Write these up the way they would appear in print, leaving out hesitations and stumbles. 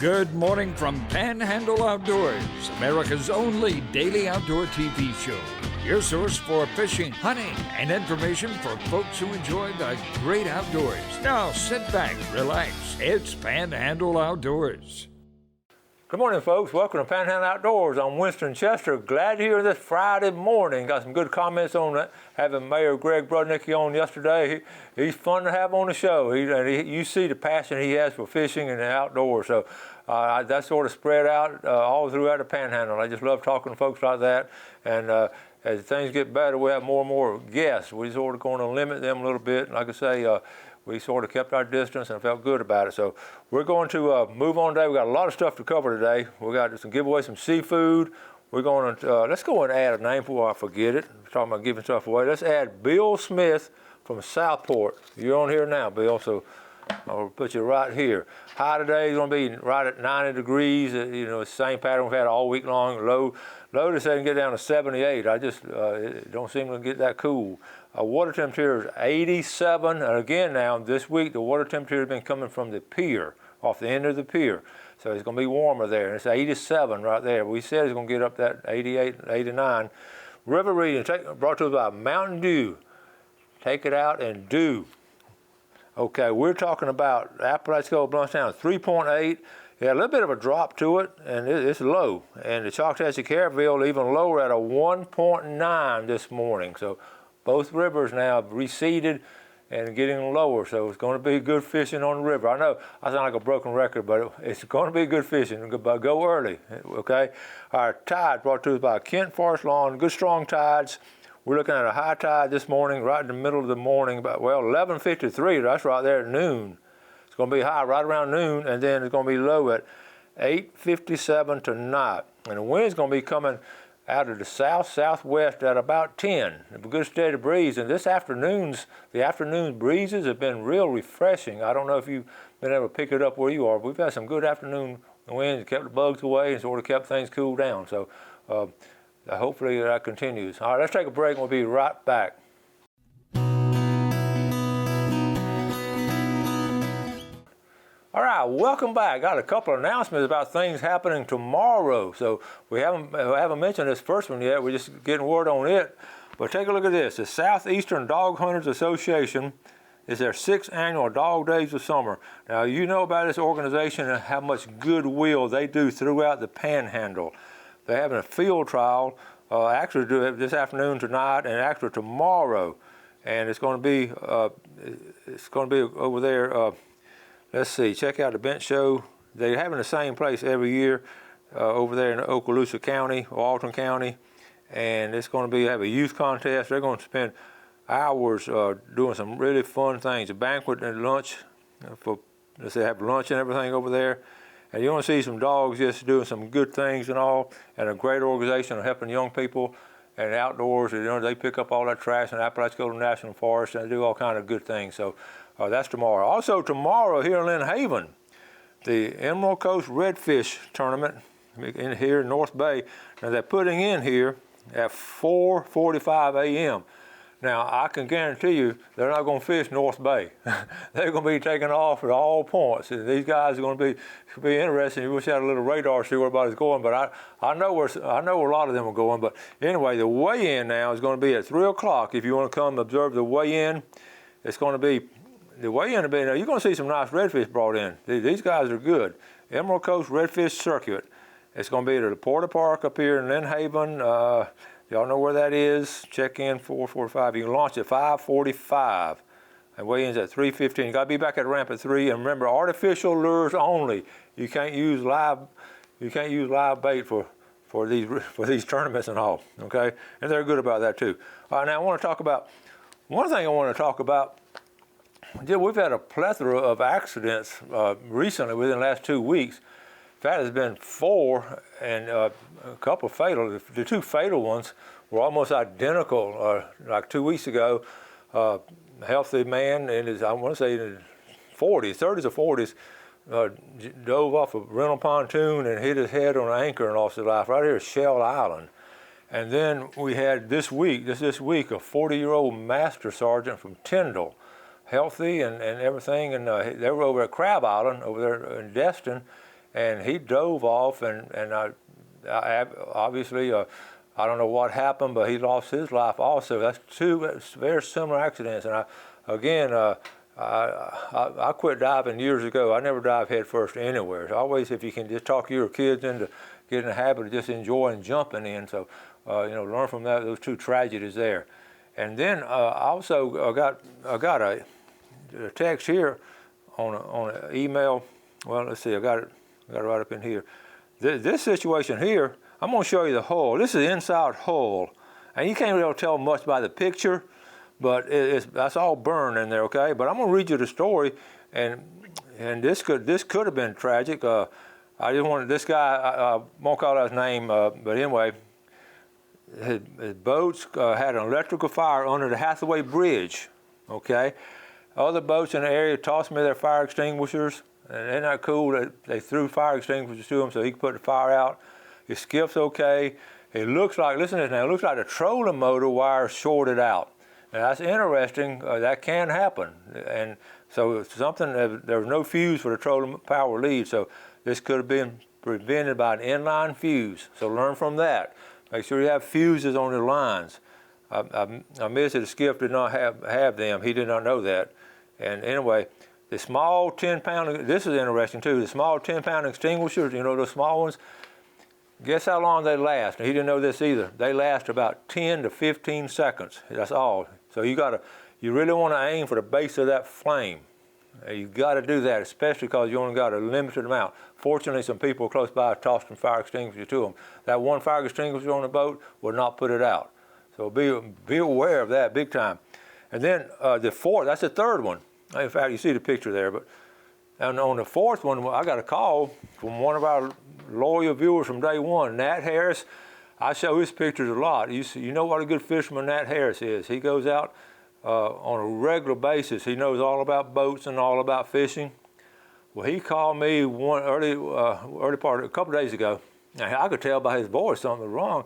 Good morning from Panhandle Outdoors, America's only daily outdoor TV show. Your source for fishing, hunting, and information for folks who enjoy the great outdoors. Now sit back, relax. It's Panhandle Outdoors. Good morning, folks. Welcome to Panhandle Outdoors. I'm Winston Chester. Glad you're here this Friday morning. Got some good comments on that. Having Mayor Greg Brudnicki on yesterday. He's fun to have on the show. You see the passion he has for fishing and the outdoors. So that's sort of spread out all throughout the Panhandle. I just love talking to folks like that. And as things get better, we have more and more guests. We're sort of going to limit them a little bit. Like I say, we sort of kept our distance and felt good about it. So we're going to move on today. We got a lot of stuff to cover today. We got some give away some seafood. We're going to, let's go and add a name before I forget it. We're talking about giving stuff away. Let's add Bill Smith from Southport. You're on here now, Bill, so I'll put you right here. High today is going to be right at 90 degrees. You know, it's the same pattern we've had all week long. Low they say can get down to 78. It don't seem to get that cool. Water temperature is 87. And again now, this week, the water temperature has been coming from the pier, off the end of the pier. So it's going to be warmer there. And it's 87 right there. We said it's going to get up that 88, 89. River reading brought to us by Mountain Dew. Take it out and do. Okay, we're talking about Apalachicola Blountstown 3.8. Yeah, a little bit of a drop to it, and it's low. And the Choctawhatchee Caryville even lower at a 1.9 this morning. So both rivers now have receded and getting lower. So it's going to be good fishing on the river. I know I sound like a broken record, but it's going to be good fishing. But go early, okay? Our tide brought to us by Kent Forest Lawn. Good strong tides. We're looking at a high tide this morning, right in the middle of the morning, about 11:53. That's right there at noon. It's going to be high right around noon, and then it's going to be low at 8:57 tonight. And the wind's going to be coming out of the southwest at about 10. A good steady breeze. And the afternoon breezes have been real refreshing. I don't know if you've been able to pick it up where you are, but we've had some good afternoon winds, kept the bugs away and sort of kept things cooled down. So hopefully that continues. All right, let's take a break and we'll be right back. All right, welcome back. Got a couple of announcements about things happening tomorrow. So we haven't mentioned this first one yet. We're just getting word on it. But take a look at this. The Southeastern Dog Hunters Association is their 6th annual Dog Days of Summer. Now, you know about this organization and how much goodwill they do throughout the Panhandle. They're having a field trial, actually do it this afternoon, tonight, and actually tomorrow. And it's going to be over there. Let's see, check out the bench show. They're having the same place every year over there in Okaloosa County, Walton County. And it's going to have a youth contest. They're going to spend hours doing some really fun things. A banquet and lunch, let's say have lunch and everything over there. And you want to see some dogs just doing some good things and all. And a great organization of helping young people and outdoors. You know, they pick up all that trash in Apalachicola National Forest and they do all kind of good things. So that's tomorrow. Also tomorrow here in Lynn Haven, the Emerald Coast Redfish Tournament here in North Bay. Now they're putting in here at 4:45 a.m. Now I can guarantee you they're not going to fish North Bay. They're going to be taking off at all points. And these guys are going to be interesting. You wish you had a little radar to see where everybody's going, but I know where a lot of them are going. But anyway, the weigh-in now is going to be at 3 o'clock. If you want to come observe the weigh-in, it's going to be. The weigh-in will be, now you're going to see some nice redfish brought in. These guys are good. Emerald Coast Redfish Circuit. It's going to be at the Porta Park up here in Lynn Haven. Y'all know where that is. Check in 4:45. You can launch at 5:45. And weigh-in's at 3:15. You got to be back at the ramp at 3. And remember, artificial lures only. You can't use live bait for these tournaments and all. Okay, and they're good about that too. All right, now I want to talk about one thing. I want to talk about. We've had a plethora of accidents recently within the last 2 weeks. In fact, there's been 4 and a couple fatal. The 2 fatal ones were almost identical. Like 2 weeks ago, a healthy man in his, I want to say in his 40s, 30s or 40s, dove off a rental pontoon and hit his head on an anchor and lost his life right here at Shell Island. And then we had this week, a 40-year-old master sergeant from Tyndall, healthy and everything, and they were over at Crab Island over there in Destin, and he drove off, and I obviously, I don't know what happened, but he lost his life also. That's two very similar accidents. And I quit diving years ago. I never dive head first anywhere. Always, if you can just talk your kids into getting in the habit of just enjoying jumping in. So, learn from that, those two tragedies there. And then I also got a text here on an email. Well, let's see, I got it right up in here. This situation here, I'm going to show you the hull. This is the inside hull, and you can't really tell much by the picture, but that's all burned in there, okay? But I'm going to read you the story, and this could have been tragic. I just wanted this guy. I won't call out his name, but anyway, his boats had an electrical fire under the Hathaway Bridge, okay? Other boats in the area tossed me their fire extinguishers, and they're not cool. They threw fire extinguishers to him so he could put the fire out. His skiff's okay. It looks like, listen to this now, it looks like the trolling motor wire shorted out. Now that's interesting. That can happen. And so it's something, there was no fuse for the trolling power lead, so this could have been prevented by an inline fuse. So learn from that. Make sure you have fuses on your lines. I missed that the skiff did not have them. He did not know that. And anyway, the small 10-pound, this is interesting too, the small 10-pound extinguishers, you know, those small ones, guess how long they last? He didn't know this either. They last about 10 to 15 seconds. That's all. So you really want to aim for the base of that flame. You got to do that, especially because you only got a limited amount. Fortunately, some people close by tossed some fire extinguisher to them. That one fire extinguisher on the boat will not put it out. So be aware of that big time. And then the fourth, that's the third one. In fact, you see the picture there. But and on the fourth one, I got a call from one of our loyal viewers from day one, Nat Harris. I show his pictures a lot. You know what a good fisherman Nat Harris is. He goes out on a regular basis. He knows all about boats and all about fishing. Well, he called me one early part, a couple of days ago. Now, I could tell by his voice something was wrong.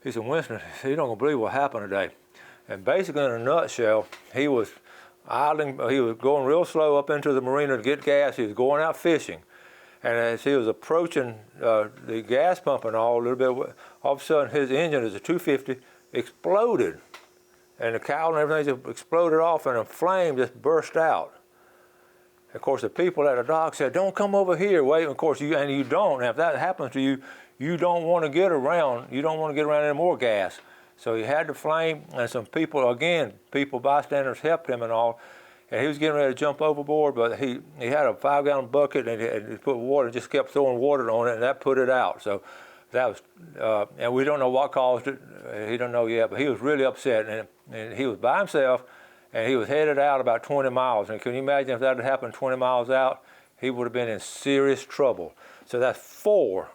He said, Winston, you don't believe what happened today. And basically, in a nutshell, he was idling, he was going real slow up into the marina to get gas. He was going out fishing. And as he was approaching the gas pump and all a little bit, all of a sudden his engine, as a 250, exploded. And the cowl and everything just exploded off and a flame just burst out. Of course, the people at the dock said, don't come over here, wait. Of course, you don't. And if that happens to you, you don't want to get around. You don't want to get around any more gas. So he had the flame, and some people, bystanders helped him and all. And he was getting ready to jump overboard, but he had a 5-gallon bucket and he put water, just kept throwing water on it, and that put it out. So that was, and we don't know what caused it. He don't know yet, but he was really upset, and he was by himself, and he was headed out about 20 miles. And can you imagine if that had happened 20 miles out? He would have been in serious trouble. So that's four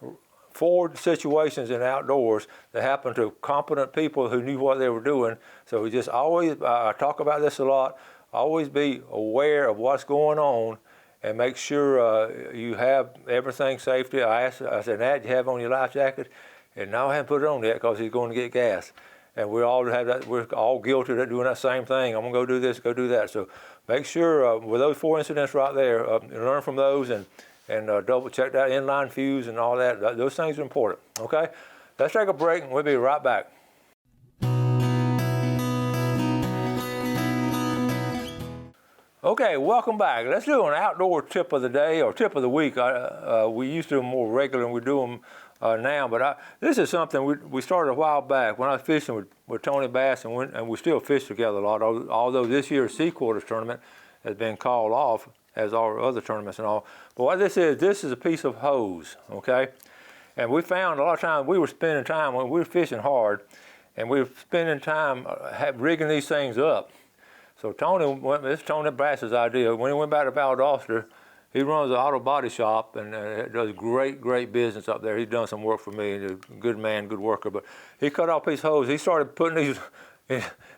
situations in outdoors that happened to competent people who knew what they were doing. So we just always, I talk about this a lot, always be aware of what's going on and make sure you have everything safety. I said, Nat, you have on your life jacket? And no, I haven't put it on yet because he's going to get gas. And we all have that, we're all guilty of doing that same thing. I'm gonna go do this, go do that. So make sure with those 4 incidents right there, learn from those and double check that inline fuse and all that. Those things are important, okay? Let's take a break and we'll be right back. Okay, welcome back. Let's do an outdoor tip of the day or tip of the week. We used to do them more regular than we do them now, but this is something we started a while back when I was fishing with Tony Bass, and we still fish together a lot, although this year's Sea Quarters tournament has been called off, as our other tournaments and all. But what this is a piece of hose, okay? And we found a lot of times we were spending time, when we were fishing hard, and we were spending time rigging these things up. So this is Tony Bass's idea. When he went back to Valdosta, he runs an auto body shop and does great business up there. He's done some work for me. He's a good man, good worker. But he cut off these hoses. He started putting these,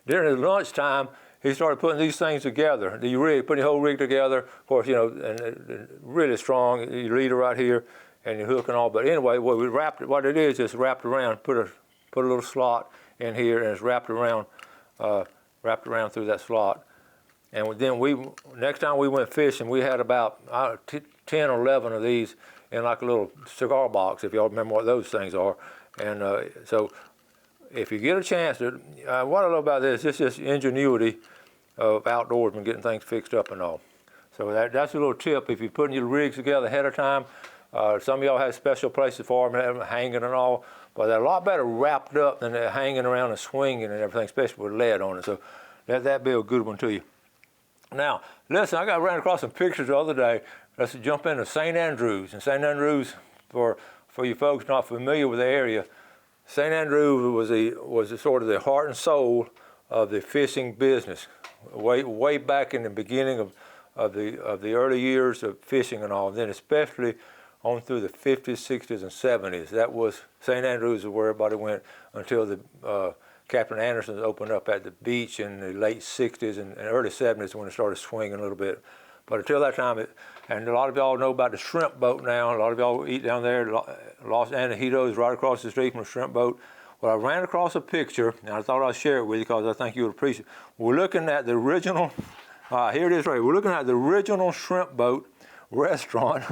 during his lunchtime, he started putting these things together. You rig, putting the whole rig together. Of course, you know, and really strong. Your leader right here and your hook and all. But anyway, what it is just wrapped around, put a little slot in here and it's wrapped around through that slot. And then next time we went fishing, we had about 10 or 11 of these in like a little cigar box, if y'all remember what those things are. And so if you get a chance, what I love about this is just ingenuity of outdoorsmen getting things fixed up and all. So that's a little tip if you're putting your rigs together ahead of time. Some of y'all have special places for them, have them hanging and all, but they're a lot better wrapped up than they're hanging around and swinging and everything, especially with lead on it. So let that be a good one to you. Now, listen, I ran across some pictures the other day. Let's jump into St. Andrews. And St. Andrews, for you folks not familiar with the area, St. Andrews was sort of the heart and soul of the fishing business, way back in the beginning of the early years of fishing and all. And then especially on through the 50s, 60s, and 70s. That was St. Andrews is where everybody went until the Captain Anderson's opened up at the beach in the late 60s and early 70s when it started swinging a little bit. But until that time, and a lot of y'all know about the shrimp boat now. A lot of y'all eat down there. Los Angeles, right across the street from the shrimp boat. Well, I ran across a picture, and I thought I'd share it with you because I think you would appreciate it. We're looking at the original, here it is right here. We're looking at the original shrimp boat restaurant,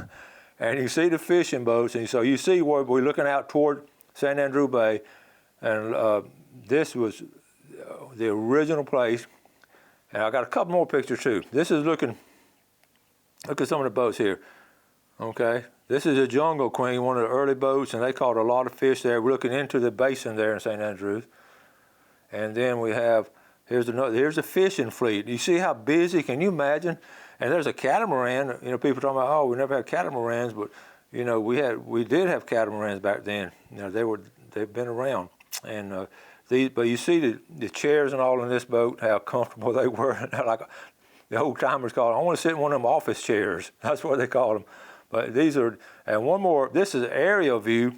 and you see the fishing boats, and so you see where we're looking out toward St. Andrew Bay, and this was the original place. And I got a couple more pictures too. This is look at some of the boats here, okay? This is a Jungle Queen, one of the early boats, and they caught a lot of fish there. We're looking into the basin there in St. Andrews. And then we have, here's a fishing fleet. You see how busy, can you imagine? And there's a catamaran. You know, people talking about, oh, we never had catamarans, but you know, we did have catamarans back then. You know, they've been around. And but you see the chairs and all in this boat, how comfortable they were. Like the old timers called them, I want to sit in one of them office chairs. That's what they called them. But these are, and one more, this is an aerial view.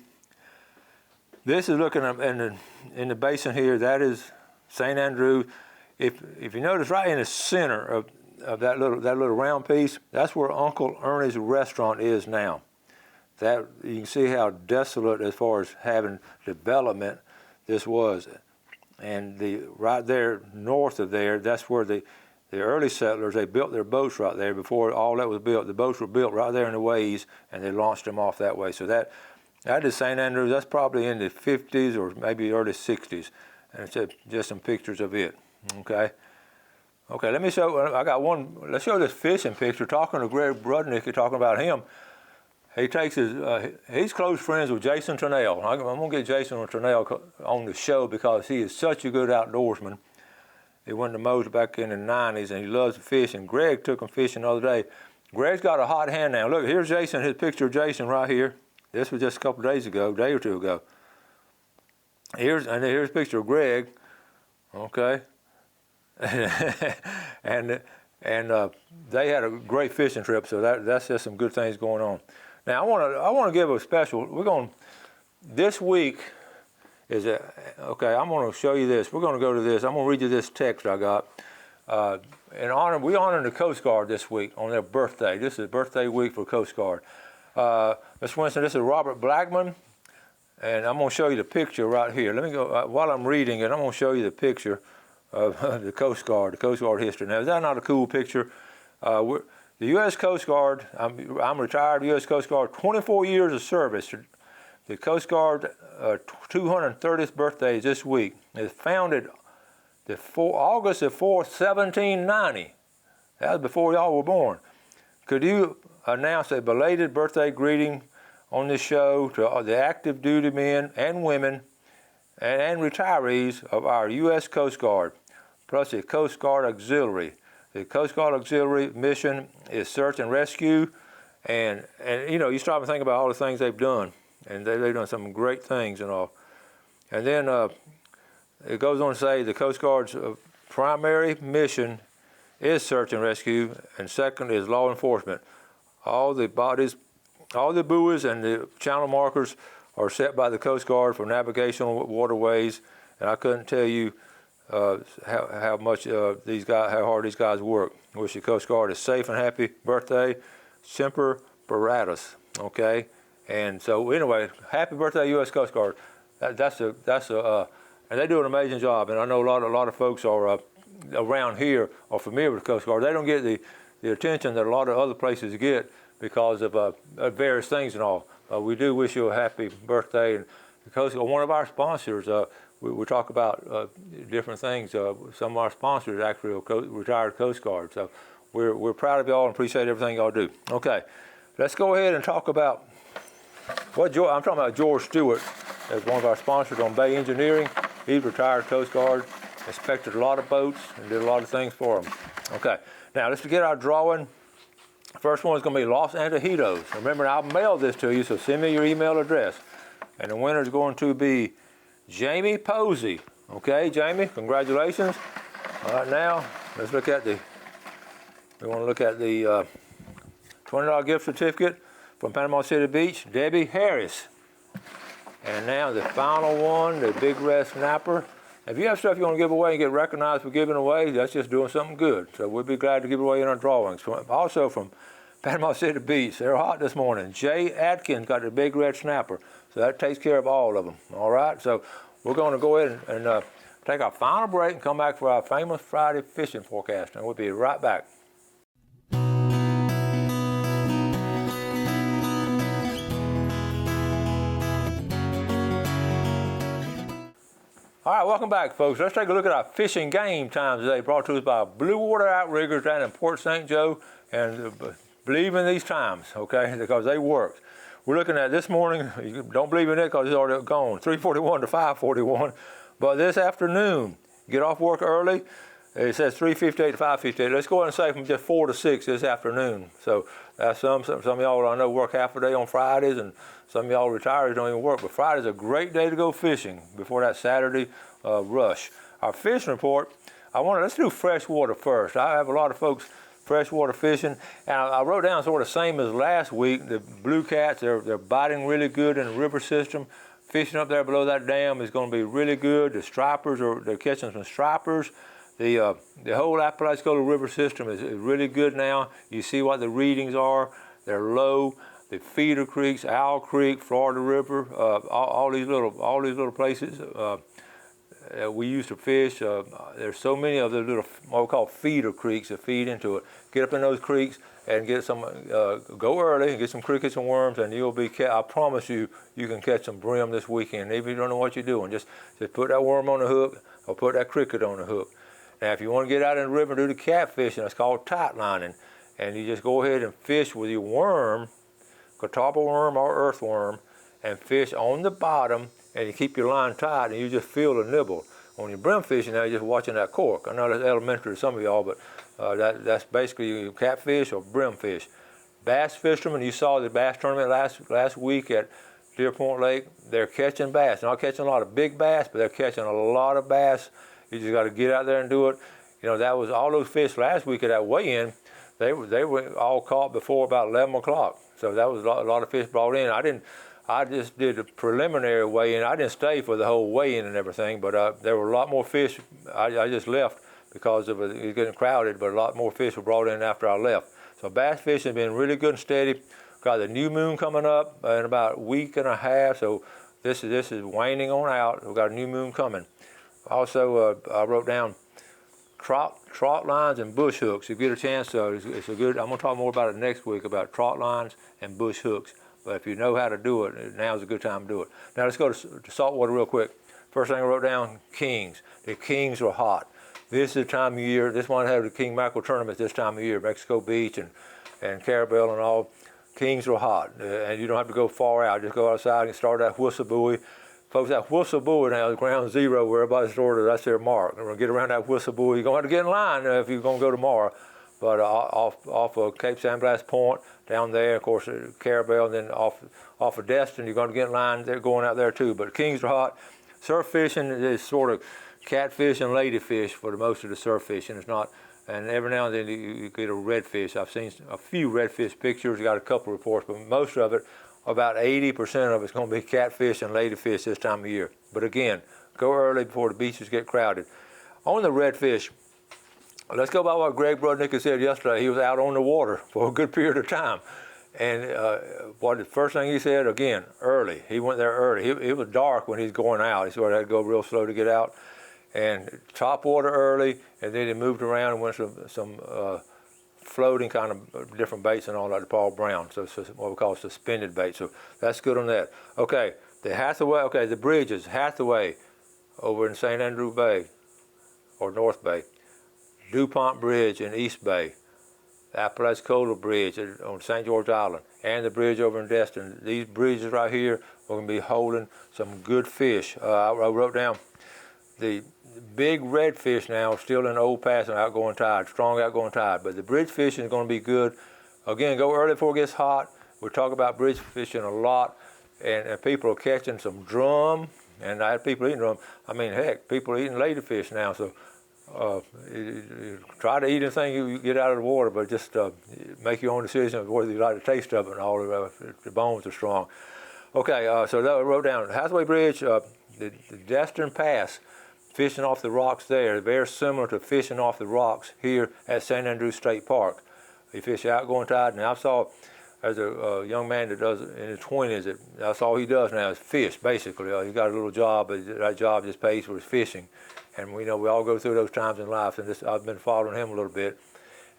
This is looking in the basin here, that is St. Andrew. If you notice right in the center of that little round piece, that's where Uncle Ernie's restaurant is now. That you can see how desolate as far as having development this was. And right there north of there, that's where the early settlers, they built their boats right there before all that was built. The boats were built right there in the ways, and they launched them off that way. So that is St. Andrews. That's probably in the 50s or maybe early 60s. And it's just some pictures of it, okay? Okay, let me show, I got one, let's show this fishing picture. Talking to Greg Brudnick, talking about him. He takes he's close friends with Jason Turnell. I'm going to get Jason Turnell on the show because he is such a good outdoorsman. He went to Mose back in the 90s, and he loves to fish, and Greg took him fishing the other day. Greg's got a hot hand now. Look, here's Jason, his picture of Jason right here. This was just a couple days ago, a day or two ago. Here's a picture of Greg, okay? and they had a great fishing trip, so that's just some good things going on. Now I want to give a special. This week is okay. I'm going to show you this. We're going to go to this. I'm going to read you this text I got. We honor the Coast Guard this week on their birthday. This is birthday week for Coast Guard. Mr. Winston, this is Robert Blackman, and I'm going to show you the picture right here. Let me go while I'm reading it. I'm going to show you the picture of the Coast Guard history. Now, is that not a cool picture? The U.S. Coast Guard, I'm retired U.S. Coast Guard, 24 years of service. The Coast Guard 230th birthday is this week. It's founded August the 4th, 1790. That was before y'all were born. Could you announce a belated birthday greeting on this show to the active duty men and women and retirees of our U.S. Coast Guard, plus the Coast Guard Auxiliary? The Coast Guard Auxiliary mission is search and rescue, and you know, you stop and think about all the things they've done, and they've done some great things and all. And then it goes on to say the Coast Guard's primary mission is search and rescue, and second is law enforcement. All the buoys and the channel markers are set by the Coast Guard for navigational waterways, and I couldn't tell you how hard these guys work. I wish the Coast Guard a safe and happy birthday. Semper Paratus, okay? And so anyway, happy birthday, U.S. Coast Guard. And they do an amazing job. And I know a lot of folks are around here are familiar with the Coast Guard. They don't get the attention that a lot of other places get, because of various things and all. We do wish you a happy birthday, and because one of our sponsors, we talk about different things. Some of our sponsors actually are retired Coast Guard, so we're proud of y'all and appreciate everything y'all do. Okay, let's go ahead and talk about I'm talking about George Stewart as one of our sponsors on Bay Engineering. He's retired Coast Guard, inspected a lot of boats, and did a lot of things for them. Okay, now let's get our drawing. First one is going to be Los Antojitos. Remember, I'll mail this to you, so send me your email address. And the winner is going to be Jamie Posey. Okay, Jamie, congratulations. All right, now let's look at we want to look at the $20 gift certificate from Panama City Beach, Debbie Harris. And now the final one, the Big Red Snapper. If you have stuff you want to give away and get recognized for giving away, that's just doing something good. So we'll be glad to give it away in our drawings. Also from Panama City Beach, they're hot this morning. Jay Atkins got the Big Red Snapper. So that takes care of all of them, all right? So we're going to go ahead and take our final break and come back for our famous Friday fishing forecast. And we'll be right back. All right, welcome back, folks. Let's take a look at our fishing game times today, brought to us by Blue Water Outriggers down in Port St. Joe. And believe in these times, okay, because they work. We're looking at this morning, you don't believe in it because it's already gone, 3:41 to 5:41. But this afternoon, get off work early. It says 3:58 to 5:58. Let's go ahead and say from just 4 to 6 this afternoon. So that's some of y'all I know work half a day on Fridays, and some of y'all retirees don't even work. But Friday's a great day to go fishing before that Saturday rush. Our fishing report, let's do freshwater first. I have a lot of folks freshwater fishing, and I wrote down sort of the same as last week. The blue cats, they're biting really good in the river system. Fishing up there below that dam is going to be really good. The stripers they're catching some stripers. The whole Apalachicola River system is really good now. You see what the readings are. They're low. The feeder creeks, Owl Creek, Florida River, all these little places we used to fish. There's so many of the little what we call feeder creeks that feed into it. Get up in those creeks and get some. Go early and get some crickets and worms, and you'll be. I promise you, you can catch some brim this weekend. Even if you don't know what you're doing, just put that worm on the hook or put that cricket on the hook. Now, if you want to get out in the river and do the catfishing, it's called tight lining. And you just go ahead and fish with your worm, catawba worm or earthworm, and fish on the bottom, and you keep your line tight, and you just feel the nibble. On your brim fishing now, you're just watching that cork. I know that's elementary to some of y'all, but that's basically catfish or brim fish. Bass fishermen, you saw the bass tournament last week at Deer Point Lake. They're catching bass. They're not catching a lot of big bass, but they're catching a lot of bass. You just got to get out there and do it. You know, that was all those fish last week at that weigh-in. They were all caught before about 11 o'clock. So that was a lot of fish brought in. I just did a preliminary weigh-in. I didn't stay for the whole weigh-in and everything, but there were a lot more fish. I just left because it was getting crowded, but a lot more fish were brought in after I left. So bass fishing has been really good and steady. Got the new moon coming up in about a week and a half, so this is waning on out. We've got a new moon coming. Also, I wrote down trot lines and bush hooks. If you get a chance, it's a good. I'm gonna talk more about it next week about trot lines and bush hooks. But if you know how to do it, now's a good time to do it. Now let's go to saltwater real quick. First thing I wrote down, kings. The kings are hot. This is the time of year. This one had the king mackerel tournament this time of year, Mexico Beach and Carabel and all. Kings are hot, and you don't have to go far out. Just go outside and start that whistle buoy. Folks, that whistle buoy now is ground zero where everybody's ordered. That's their mark. We're going to get around that whistle buoy. You're going to have to get in line if you're going to go tomorrow. But off of Cape San Blas Point, down there, of course, Carabel, and then off of Destin, you're going to get in line. They're going out there too. But kings are hot. Surf fishing is sort of catfish and ladyfish for the most of the surf fishing. It's not, and every now and then you get a redfish. I've seen a few redfish pictures. Got a couple reports, but most of it, about 80% of it's going to be catfish and ladyfish this time of year. But again, go early before the beaches get crowded. On the redfish, let's go by what Greg Brudnick said yesterday. He was out on the water for a good period of time. And what the first thing he said, again, early. He went there early. It was dark when he's going out. He sort of had to go real slow to get out. And top water early, and then he moved around and went some floating kind of different baits and all like the Paul Brown. So it's what we call suspended bait. So that's good on that. Okay, the Hathaway, okay, the bridges, Hathaway over in St. Andrew Bay or North Bay, DuPont Bridge in East Bay, the Apalachicola Bridge on St. George Island, and the bridge over in Destin. These bridges right here are going to be holding some good fish. I wrote down the big redfish now still in Old Pass and outgoing tide, strong outgoing tide, but the bridge fishing is going to be good. Again, go early before it gets hot. We talk about bridge fishing a lot, and people are catching some drum, and I had people eating drum. I mean, heck, people are eating ladyfish now, so try to eat anything you get out of the water, but just make your own decision of whether you like the taste of it and all. The bones are strong. Okay, so that I wrote down Hathaway Bridge, the Destin Pass, fishing off the rocks there, very similar to fishing off the rocks here at St. Andrews State Park. They fish outgoing tide, and I saw there's a young man that does in his 20s. That's all he does now is fish, basically. He got a little job, but that job just pays for his fishing. And we know we all go through those times in life, and I've been following him a little bit.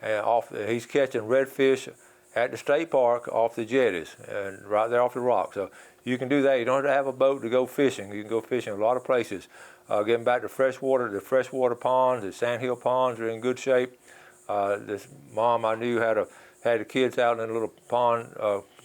And he's catching redfish at the state park off the jetties, and right there off the rock. So you can do that. You don't have to have a boat to go fishing. You can go fishing a lot of places. Getting back to freshwater, the freshwater ponds, the sandhill ponds are in good shape. This mom I knew had the kids out in a little pond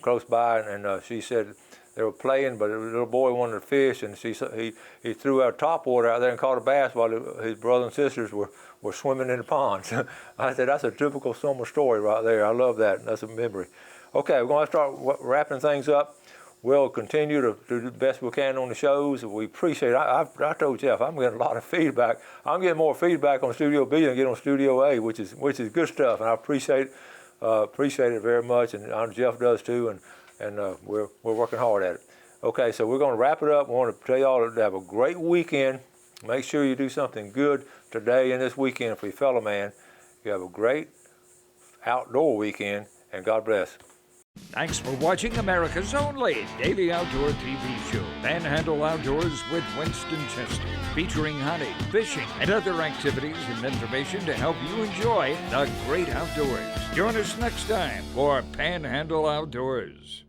close by, and she said they were playing, but the little boy wanted to fish, and he threw out topwater out there and caught a bass while his brother and sisters were swimming in the ponds. I said, that's a typical summer story right there. I love that. That's a memory. Okay, we're going to start wrapping things up. We'll continue to do the best we can on the shows. We appreciate it. I told Jeff, I'm getting a lot of feedback. I'm getting more feedback on Studio B than I get on Studio A, which is good stuff, and I appreciate it very much, and Jeff does too, and we're working hard at it. Okay, so we're going to wrap it up. We want to tell y'all to have a great weekend. Make sure you do something good today and this weekend for your fellow man. You have a great outdoor weekend, and God bless. Thanks for watching America's only daily outdoor TV show, Panhandle Outdoors with Winston Chester, featuring hunting, fishing, and other activities and information to help you enjoy the great outdoors. Join us next time for Panhandle Outdoors.